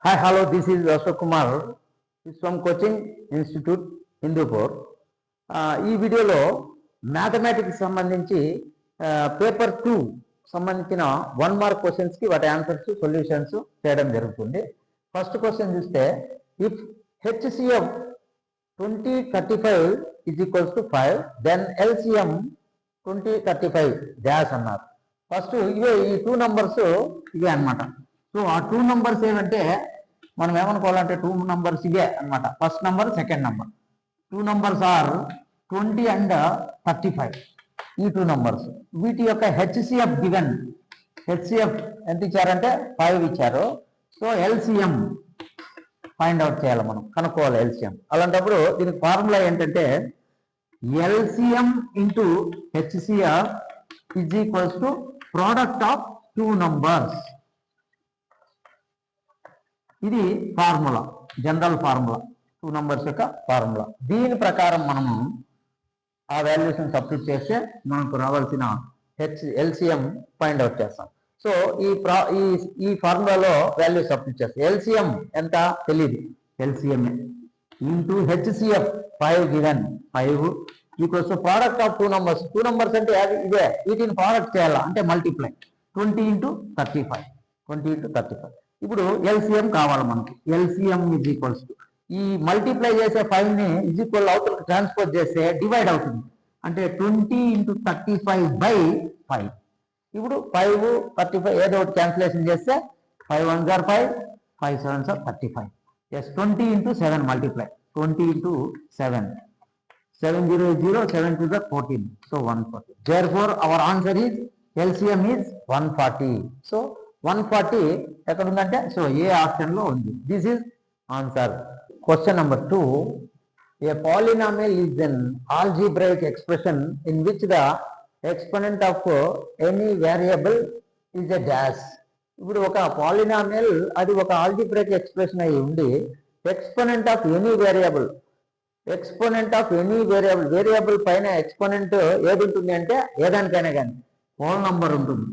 Hi, hello, this is Ashok Kumar. This is from Coaching Institute, Hindupur. ఈ వీడియోలో mathematics సంబంధించి paper 2 సంబంధించిన 1 mark క్వశ్చన్స్కి వాటి ఆన్సర్స్ సొల్యూషన్స్ చేయడం జరుగుతుంది. ఫస్ట్ క్వశ్చన్ చూస్తే if HCF 2035 is equals to 5, then LCM 2035 dash అన్నారు. ఫస్ట్ ఇవే ఈ 2 నంబర్స్ ఇవే అనమాట. సో ఆ 2 నంబర్స్ ఏమంటే మనం ఏమనుకోవాలంటే 2 నంబర్స్ ఇవే అనమాట. First number, second number. 2 numbers are 20 and 35. ఈ 2 నంబర్స్ వీటి యొక్క హెచ్సిఎఫ్ గివెన్. హెచ్సిఎఫ్ ఎంత ఇచ్చారంటే 5 ఇచ్చారు. సో ఎల్సిఎం ఫైండ్ అవుట్ చేయాలి, మనం కనుక్కోవాలి ఎల్సిఎం. అలాంటప్పుడు దీనికి ఫార్ములా ఏంటంటే LCM into HCF is equals to product of 2 numbers. ఇది ఫార్ములా, జనరల్ ఫార్ములా, 2 నంబర్స్ యొక్క ఫార్ములా. దీని ప్రకారం మనము ఆ వాల్యూస్ని సబ్స్టిట్యూట్ చేస్తే మనకు రావాల్సిన ఎల్సిఎం ఫైండ్ అవుట్ చేస్తాం. సో ఈ ఫార్ములాలో వాల్యూస్ సబ్స్టిట్యూట్ చేస్తాం. ఎల్సిఎం ఎంత తెలియదు, LCM A into HCF 5 given, 5 equals to product of 2 numbers. 2 numbers అంటే ఇదే, వీటిని ప్రోడక్ట్ చేయాలా అంటే మల్టిప్లై 20 ఇంటూ 35, 20 ఇంటూ 35. ఇప్పుడు ఎల్సిఎం కావాలి మనకి. ఎల్సిఎం ఈజ్ ఈక్వల్స్ టు ఈ మల్టిప్లై చేసే 5ని ఈజ్ ఈక్వల్ అవతలకు ట్రాన్స్పోజ్ చేస్తే డివైడ్ అవుతుంది. అంటే 20 ఇంటూ 35 బై 5. ఇప్పుడు 5, 35 ఏదో ఒకటి క్యాన్సిలేషన్ చేస్తే 5 1s are 5, 5 7s are 35. Yes, 20 into 7 multiply, 20 into 7, 7 0 is 0, 7 2s are 14. So 140. Therefore our answer is LCM is 140. So 140 ఎక్కడ ఉందంటే సో ఏ ఆప్షన్ లో ఉంది. This is answer. Question number 2. A polynomial is an algebraic expression in which the exponent of any variable is a dash. ఇప్పుడు ఒక polynomial అది ఒక algebraic expression అయి ఉండి exponent of any variable, exponent of any variable, variable పైన exponent ఏది ఉంటుంది అంటే ఏదానికైనా కానీ హోల్ నంబర్ ఉంటుంది,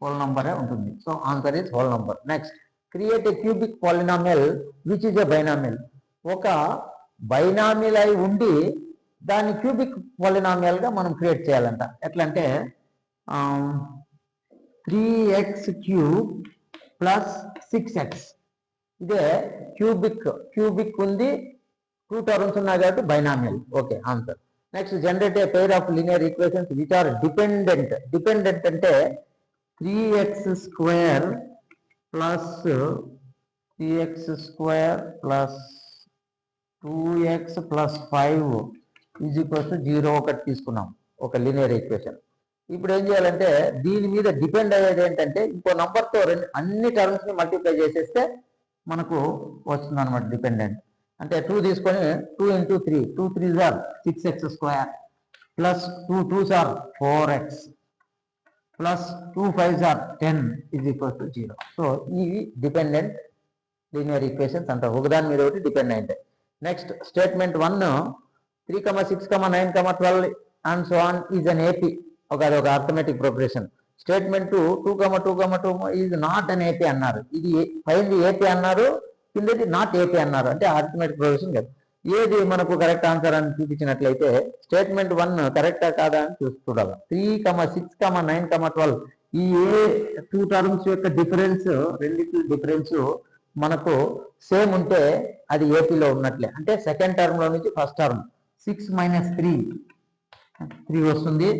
హోల్ నంబరే ఉంటుంది. So answer is whole number. Next, create a cubic polynomial which is a binomial. ఒక బైనామియల్ అయి ఉండి దాన్ని క్యూబిక్ పాలినామియల్ గా మనం క్రియేట్ చేయాలంట. ఎట్లా అంటే 3x క్యూబ్ ప్లస్ 6x. ఇదే క్యూబిక్. క్యూబిక్ ఉంది, 2 టర్మ్స్ ఉన్నాయి కాబట్టి binomial. Okay, answer. Next, generate a pair of linear equations which are dependent. Dependent అంటే 3x square plus 3x square plus 2x plus 5 is equals to 0 ఒకటి తీసుకున్నాం, ఒక linear equation. ఇప్పుడు ఏం చేయాలంటే దీని మీద డిపెండ్ అయ్యేది ఏంటంటే ఇంకో నంబర్తో అన్ని టర్మ్స్ని మల్టిప్లై చేసేస్తే మనకు వస్తుంది అనమాట డిపెండెంట్. అంటే 2 తీసుకొని 2 into 3, 2 3s are 6x square plus 2 2s are 4x ప్లస్ 2 5s are 10 is equals to 0. So ఇవి డిపెండెంట్ లీనియర్ ఈక్వేషన్స్ అంటారు, ఒకదాని మీద ఒకటి డిపెండ్ అయింటాయి. Next, statement 1 3, 6, 9, 12 and so on is an AP. అదొక arithmetic progression. Statement 2 2, 2 is not an AP అన్నారు. ఇది పైన ఏపీ అన్నారు, కిందది నాట్ ఏపీ అన్నారు. అంటే అర్థమెటిక్ ప్రోగ్రెషన్ కాదు. ఏది మనకు కరెక్ట్ ఆన్సర్ అని చూపించినట్లయితే స్టేట్మెంట్ 1 కరెక్టా కాదా అని చూడాలి. 3, 6, 9, 12 ఈ ఏ 2 టర్మ్స్ యొక్క డిఫరెన్స్, రెండింటి డిఫరెన్స్ మనకు సేమ్ ఉంటే అది ఏపీలో ఉన్నట్లే. అంటే సెకండ్ టర్మ్ లో నుంచి ఫస్ట్ టర్మ్ 6 మైనస్ 3 వస్తుంది.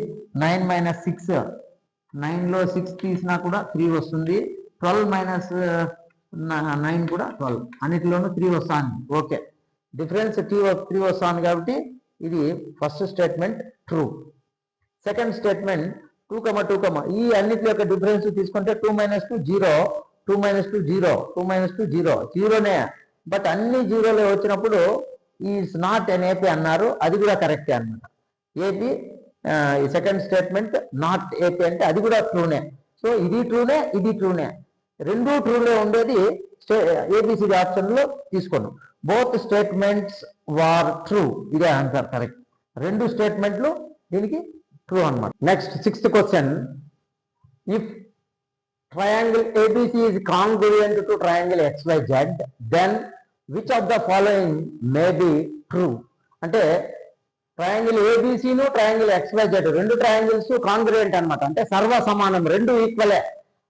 9 మైనస్ 6, 9లో 6 తీసినా కూడా 3 వస్తుంది. 12 మైనస్ 9 కూడా 12, అన్నిటిలోనూ 3 వస్తాను. ఓకే, డిఫరెన్స్ 3 వస్తాను కాబట్టి ఇది first statement true. Second statement 2, 2 ఈ అన్నిటి యొక్క డిఫరెన్స్ తీసుకుంటే 2 మైనస్ 2 0, 2 మైనస్ 2 0, 2 మైనస్ 2 0, 0నే. బట్ అన్ని జీరోలే వచ్చినప్పుడు ఈజ్ నాట్ ఎన్ ఏపీ అన్నారు, అది కూడా కరెక్టే అన్నమాట. ఏపీ ఈ సెకండ్ స్టేట్మెంట్ నాట్ ఏపీ అంటే అది కూడా ట్రూనే. సో ఇది ట్రూనే, ఇది ట్రూనే, రెండు ట్రూలే ఉండేది ఏబిసిడి ఆప్షన్ లో తీసుకోండి. Both statements war true. ఇదే ఆన్సర్ కరెక్ట్. రెండు స్టేట్మెంట్లు దీనికి ట్రూ అన్నమాట. Next 6th question. If triangle ABC is congruent to triangle XYZ, then which of the following may be true? అంటే ట్రయాంగిల్ ఏబిసిను ట్రయాంగిల్ XYZ రెండు triangles కాంగ్రుయెంట్ అన్నమాట, అంటే సర్వ సమానం, రెండు ఈక్వలే.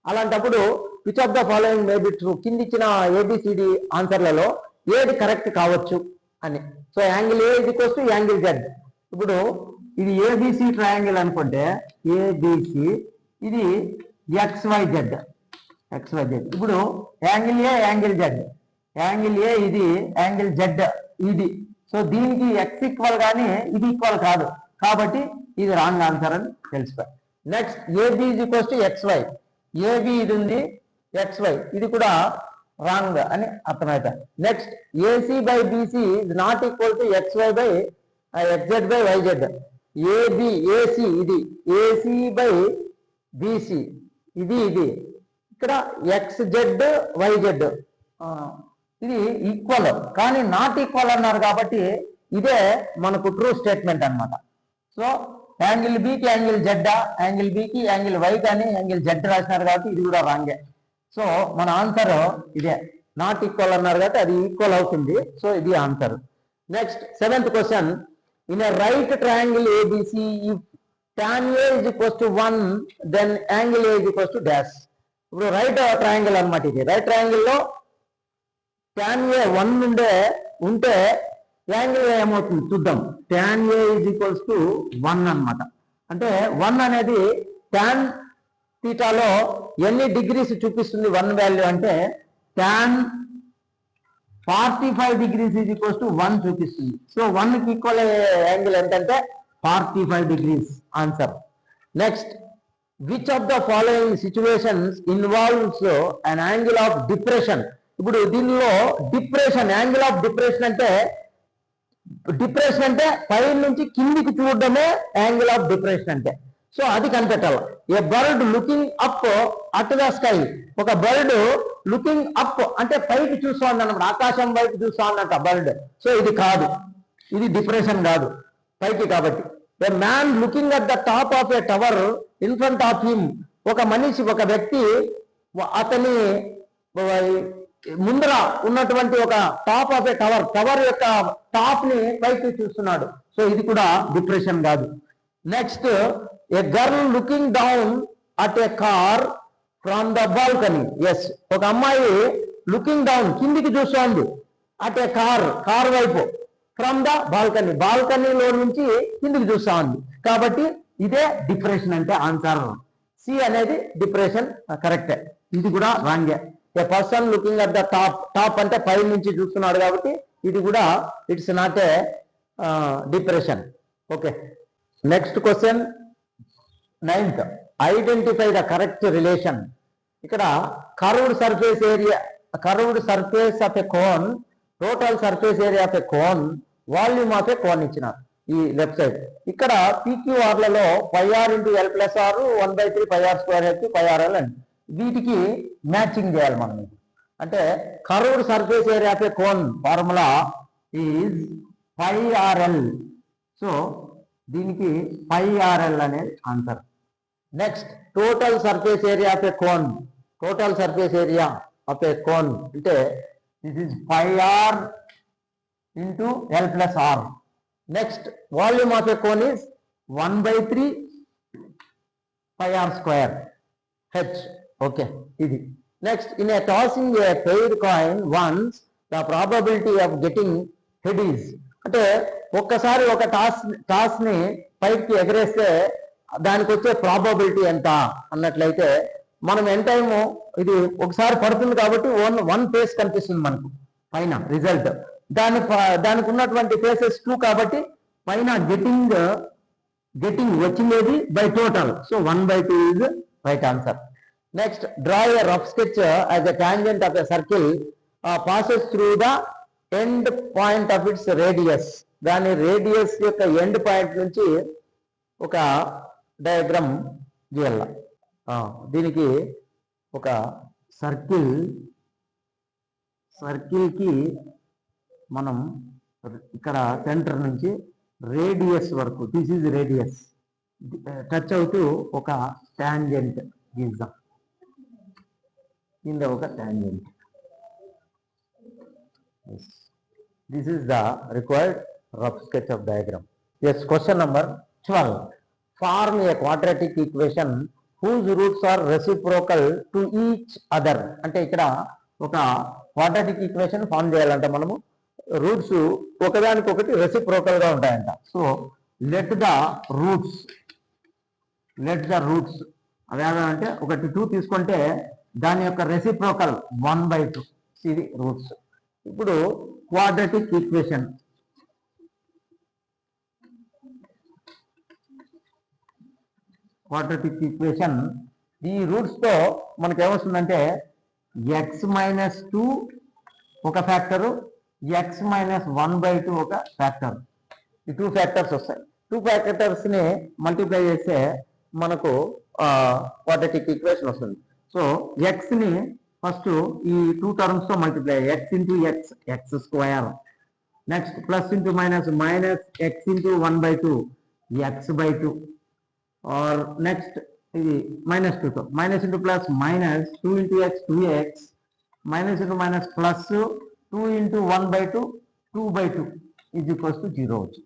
అలాంటప్పుడు which of the following may be true, కింది ఇచ్చిన ఏబిసిడి ఆన్సర్లలో ఏది కరెక్ట్ కావచ్చు అని. సో యాంగిల్ ఏ ఇది ఈక్వల్స్ టు యాంగిల్ జెడ్. ఇప్పుడు ఇది ఏబిసి ట్రయాంగిల్ అనుకుంటే ఏబిసి ఇది XYZ. ఇప్పుడు angle A angle Z, angle A ఇది యాంగిల్ జెడ్ ఇది. సో దీనికి ఎక్స్ ఈక్వల్ కానీ ఇది ఈక్వల్ కాదు, కాబట్టి ఇది రాంగ్ ఆన్సర్ అని తెలిసిపోయి. Next AB is equals to XY, AB ఇది ఉంది, XY ఇది కూడా రాంగ్ అని అర్థమవుతుంది. Next AC by BC is not equal to XY by XZ by YZ. AB AC ఇది ఏసీ బై బీసీ ఇది ఇది, ఇక్కడ XZ YZ ఇది ఈక్వల్ కానీ నాట్ ఈక్వల్ అన్నారు, కాబట్టి ఇదే మనకు ట్రూ స్టేట్మెంట్ అన్నమాట. సో యాంగిల్ బికి యాంగిల్ జెడ్, యాంగిల్ బికి యాంగిల్ వై కానీ యాంగిల్ జెడ్ రాసినారు కాబట్టి ఇది కూడా రాంగే. సో మన ఆన్సర్ ఇదే, నాట్ ఈక్వల్ అన్నారు కాబట్టి అది ఈక్వల్ అవుతుంది. సో ఇది answer. Next 7th question, in a right triangle ABC if tan A is equals to 1 then angle A is equals to dash. ఇప్పుడు రైట్ ట్రయాంగిల్ అన్నమాట ఇది. రైట్ ట్రయాంగిల్ లో tan A 1 ఉంటే యాంగిల్ ఏమవుతుంది చూద్దాం. tan A is equals to 1 అన్నమాట. అంటే 1 అనేది tan థీటాలో ఎన్ని డిగ్రీస్ చూపిస్తుంది 1 వాల్యూ అంటే tan 45 degrees is equals to 1 చూపిస్తుంది. సో 1 కి ఈక్వల్ యాంగిల్ ఎంతంటే 45 degrees answer. Next which of the following situations involves an angle of depression. ఇప్పుడు దీనిలో డిప్రెషన్, యాంగిల్ ఆఫ్ డిప్రెషన్ అంటే పై నుంచి కిందికి చూడడమే యాంగిల్ ఆఫ్ డిప్రెషన్ అంటే. సో అది కనిపెట్టాలి. ఏ bird looking up at the sky, ఒక బర్డ్ లుకింగ్ అప్ అంటే పైకి చూస్తా ఉందన్నమాట, ఆకాశం వైపు చూస్తా ఉన్నట్ట బర్డ్. సో ఇది కాదు, ఇది డిప్రెషన్ కాదు, పైకి కాబట్టి. A man looking at the top of a tower in front of him, ఒక మనిషి ఒక వ్యక్తి అతని ముందర ఉన్నటువంటి ఒక టాప్ ఆఫ్ ఏ టవర్ యొక్క టాప్ ని పైకి చూస్తున్నాడు. సో ఇది కూడా డిప్రెషన్ కాదు. Next a girl looking down at a car from the balcony. Yes, ఒక అమ్మాయి లుకింగ్ డౌన్ కిందికి చూస్తోంది అట్ ఏ కార్ వైపు ఫ్రమ్ ద బాల్కనీలో నుంచి కిందికి చూస్తా ఉంది, కాబట్టి ఇదే డిప్రెషన్ అంటే ఆన్సర్. సి అనేది డిప్రెషన్ కరెక్టే, ఇది కూడా రాంగే. A person looking at the top అంటే పై నుంచి చూస్తున్నాడు కాబట్టి ఇది కూడా it's not a depression. Okay, next question 9th, identify the correct relation. ఇక్కడ curved surface of a cone, total surface area of a cone, volume of a cone ఇచ్చినారు ఈ లెఫ్ట్ సైడ్. ఇక్కడ పీక్యూఆర్లలో πr × l+r 1/3 πr² πrl అని వీటికి matching చేయాలి మనం. అంటే curved surface area of a cone formula is πrl. So దీనికి πrl అనేది answer. Next total surface area of a cone, అంటే this is πr × l+r. Next volume of a cone is 1/3 πr² h. Okay, ఇది. Next in a tossing a pair coin once the probability of getting head is, అంటే ఒక్కసారి ఒక toss ని పైకి ఎగరేస్తే దానికి వచ్చే probability ఎంత అన్నట్లయితే మనం ఎంతైమో ఇది ఒకసారి పడుతుంది కాబట్టి వన్ ఫేస్ కనిపిస్తుంది మనకు పైన రిజల్ట్, దానికి ఉన్నటువంటి ఫేసెస్ 2 కాబట్టి పైన గెటింగ్ వచ్చింది by total. So 1/2 is right answer. Next draw A rough sketch as a tangent of a circle passes through the end point of it's radius. దాని రేడియస్ యొక్క ఎండ్ పాయింట్ నుంచి ఒక diagram గీయాల. దీనికి ఒక సర్కిల్కి మనం ఇక్కడ సెంటర్ నుంచి రేడియస్ వరకు, దిస్ ఈజ్ రేడియస్, టచ్ అవుతూ ఒక టాంజెంట్ గీద్దాం. కింద ఒక tangent. Yes. This is the required rough sketch of diagram. Yes, question number 12. Form a quadratic equation whose roots are reciprocal to each other. అంటే ఇక్కడ ఒక క్వాడ్రాటిక్ ఈక్వేషన్ ఫార్మ్ చేయాలంట మనము. రూట్స్ ఒకదానికొకటి రెసిప్రోకల్ గా ఉంటాయంట. సో లెట్ ద రూట్స్ అదేంటే ఒకటి 2 తీసుకుంటే దాని యొక్క రెసిప్రోకల్ 1/2 ఇది రూట్స్. ఇప్పుడు క్వాడ్రాటిక్ ఈక్వేషన్ ఈ రూట్స్ తో మనకి ఏమొస్తుందంటే x-2 ఒక ఫ్యాక్టరు, x-1/2 ఒక ఫ్యాక్టర్. ఈ 2 ఫ్యాక్టర్స్ వస్తాయి. 2 ఫ్యాక్టర్స్ ని మల్టిప్లై చేస్తే మనకు క్వాడ్రాటిక్ ఈక్వేషన్ వస్తుంది. సో x ని ఫస్ట్ ఈ 2 టర్మ్స్ తో multiply, x into x² next plus into minus x into 1/2 x/2 or next ఇది -2 తో minus into plus -2 into x 2x minus into minus plus 2 into 1/2 2/2 is equals to 0 వచ్చి.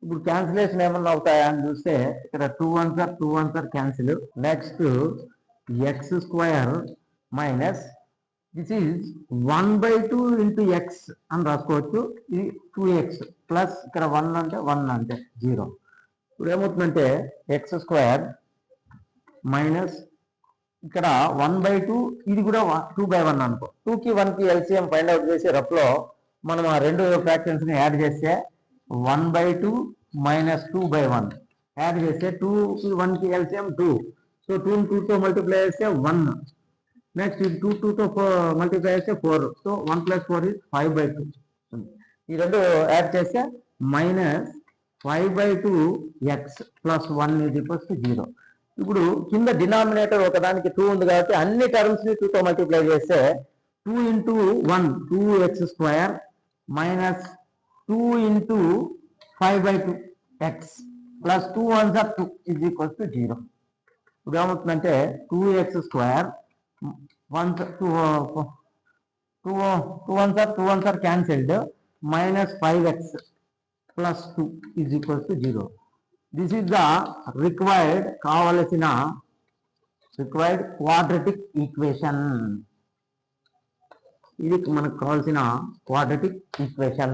ఇప్పుడు cancellation ఏమన్నా అవుతాయా అని చూస్తే ఇక్కడ 2 1 sir cancel. Next x² minus this is 1/2 into x అని రాసుకోవచ్చు. ఇది 2x ప్లస్ ఇక్కడ 1 అంటే 0. ఇప్పుడు ఏమవుతుందంటే x² మైనస్ ఇక్కడ 1/2 ఇది కూడా 2/1 అనుకో. 2కి 1కి ఎల్సిఎం ఫైండ్ అవుట్ చేసి రఫ్లో మనం ఆ రెండు ఫ్రాక్షన్స్ ని యాడ్ చేస్తే 1/2 మైనస్ 2/1 యాడ్ చేస్తే 2కి 1కి ఎల్సిఎం 2. సో 2ని 2తో మల్టిప్లై చేస్తే 1. నెక్స్ట్ 2తో మల్టిప్లై చేస్తే 4. So 1 + 4 is 5/2. ఈ రెండు యాడ్ చేస్తే -5/2 x + 1 is equals to 0. ఇప్పుడు కింద డినామినేటర్ ఒకదానికి 2 ఉంది కాబట్టి అన్ని టర్మ్స్ ని 2తో మల్టిప్లై చేస్తే 2 into 1 2x² minus 2 into 5/2 x plus 2 1s are 2 is equals to 0. ఇప్పుడు ఏమవుతుందంటే 2x² 2 1s are cancelled minus 5x plus 2 is equals to 0. This is the required quadratic equation. ఇది మనకు కావాల్సిన quadratic equation.